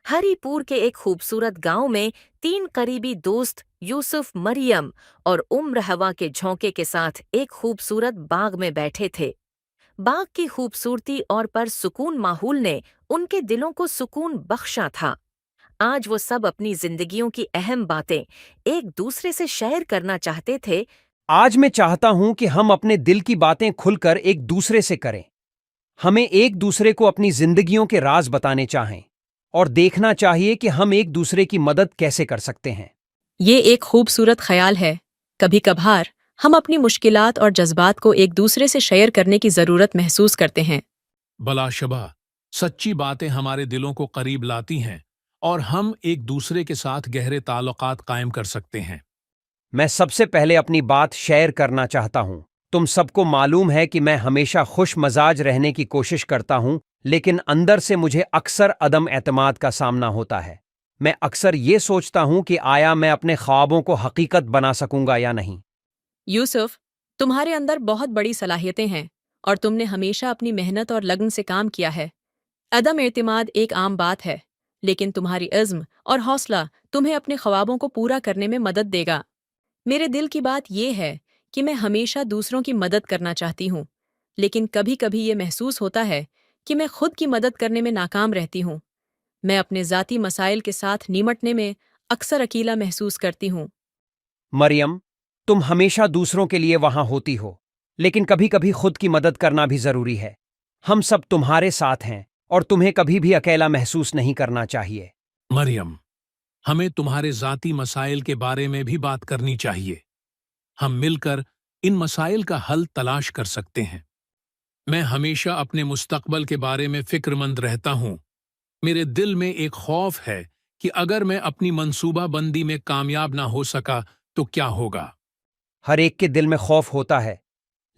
हरीपुर के एक खूबसूरत गांव में तीन करीबी दोस्त यूसुफ, मरियम और उम्र हवा के झोंके के साथ एक खूबसूरत बाग में बैठे थे। बाग की खूबसूरती और सुकून माहौल ने उनके दिलों को सुकून बख्शा था। आज वो सब अपनी जिंदगियों की अहम बातें एक दूसरे से शेयर करना चाहते थे। आज मैं चाहता हूं कि हम अपने दिल की बातें खुलकर एक दूसरे से करें। हमें एक दूसरे को अपनी जिंदगियों के राज बताने चाहें और देखना चाहिए कि हम एक दूसरे की मदद कैसे कर सकते हैं। ये एक खूबसूरत ख्याल है। कभी कभार हम अपनी मुश्किलात और जज्बात को एक दूसरे से शेयर करने की ज़रूरत महसूस करते हैं। बलाशबा, सच्ची बातें हमारे दिलों को करीब लाती हैं और हम एक दूसरे के साथ गहरे ताल्लुकात कायम कर सकते हैं। मैं सबसे पहले अपनी बात शेयर करना चाहता हूं। तुम सबको मालूम है कि मैं हमेशा खुश मजाज रहने की कोशिश करता हूं, लेकिन अंदर से मुझे अक्सर अदम एतमाद का सामना होता है। मैं अक्सर ये सोचता हूं कि आया मैं अपने ख्वाबों को हकीकत बना सकूंगा या नहीं। यूसुफ, तुम्हारे अंदर बहुत बड़ी सलाहियतें हैं और तुमने हमेशा अपनी मेहनत और लगन से काम किया है। अदम एतमाद एक आम बात है, लेकिन तुम्हारी इज़्म और हौसला तुम्हें अपने ख्वाबों को पूरा करने में मदद देगा। मेरे दिल की बात यह है कि मैं हमेशा दूसरों की मदद करना चाहती हूँ, लेकिन कभी कभी ये महसूस होता है कि मैं खुद की मदद करने में नाकाम रहती हूँ। मैं अपने ज़ाती मसाइल के साथ निमटने में अक्सर अकेला महसूस करती हूँ। मरियम, तुम हमेशा दूसरों के लिए वहां होती हो, लेकिन कभी कभी खुद की मदद करना भी जरूरी है। हम सब तुम्हारे साथ हैं और तुम्हें कभी भी अकेला महसूस नहीं करना चाहिए। मरियम, हमें तुम्हारे ज़ाती मसाइल के बारे में भी बात करनी चाहिए। हम मिलकर इन मसाइल का हल तलाश कर सकते हैं। मैं हमेशा अपने मुस्तकबल के बारे में फिक्रमंद रहता हूँ। मेरे दिल में एक खौफ है कि अगर मैं अपनी मंसूबा बंदी में कामयाब ना हो सका तो क्या होगा। हर एक के दिल में खौफ होता है,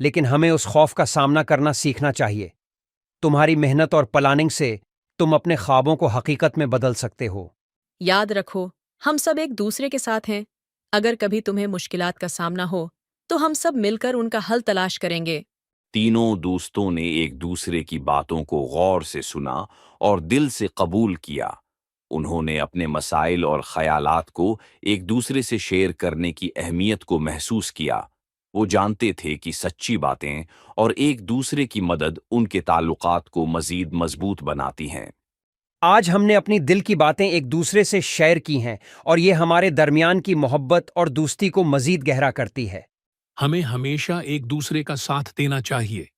लेकिन हमें उस खौफ का सामना करना सीखना चाहिए। तुम्हारी मेहनत और प्लानिंग से तुम अपने ख्वाबों को हकीकत में बदल सकते हो। याद रखो, हम सब एक दूसरे के साथ हैं। अगर कभी तुम्हें मुश्किलात का सामना हो, तो हम सब मिलकर उनका हल तलाश करेंगे। तीनों दोस्तों ने एक दूसरे की बातों को गौर से सुना और दिल से कबूल किया। उन्होंने अपने मसाइल और ख्यालात को एक दूसरे से शेयर करने की अहमियत को महसूस किया। वो जानते थे कि सच्ची बातें और एक दूसरे की मदद उनके ताल्लुकात को मजीद मजबूत बनाती हैं। आज हमने अपनी दिल की बातें एक दूसरे से शेयर की हैं और ये हमारे दरमियान की मोहब्बत और दोस्ती को मजीद गहरा करती है। हमें हमेशा एक दूसरे का साथ देना चाहिए,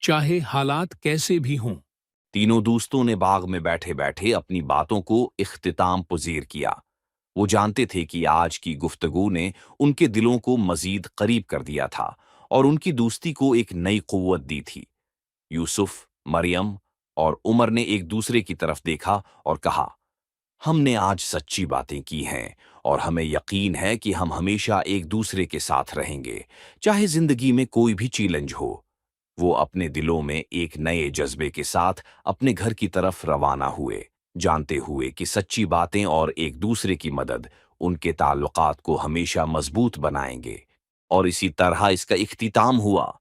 चाहे हालात कैसे भी हों। तीनों दोस्तों ने बाग में बैठे बैठे अपनी बातों को इख्तिताम पजीर किया। वो जानते थे कि आज की गुफ्तगू ने उनके दिलों को मजीद करीब कर दिया था और उनकी दोस्ती को एक नई कुव्वत दी थी। यूसुफ, मरियम और उमर ने एक दूसरे की तरफ देखा और कहा, हमने आज सच्ची बातें की हैं और हमें यकीन है कि हम हमेशा एक दूसरे के साथ रहेंगे, चाहे जिंदगी में कोई भी चैलेंज हो। वो अपने दिलों में एक नए जज्बे के साथ अपने घर की तरफ रवाना हुए, जानते हुए कि सच्ची बातें और एक दूसरे की मदद उनके ताल्लुकात को हमेशा मजबूत बनाएंगे। और इसी तरह इसका इख्तिताम हुआ।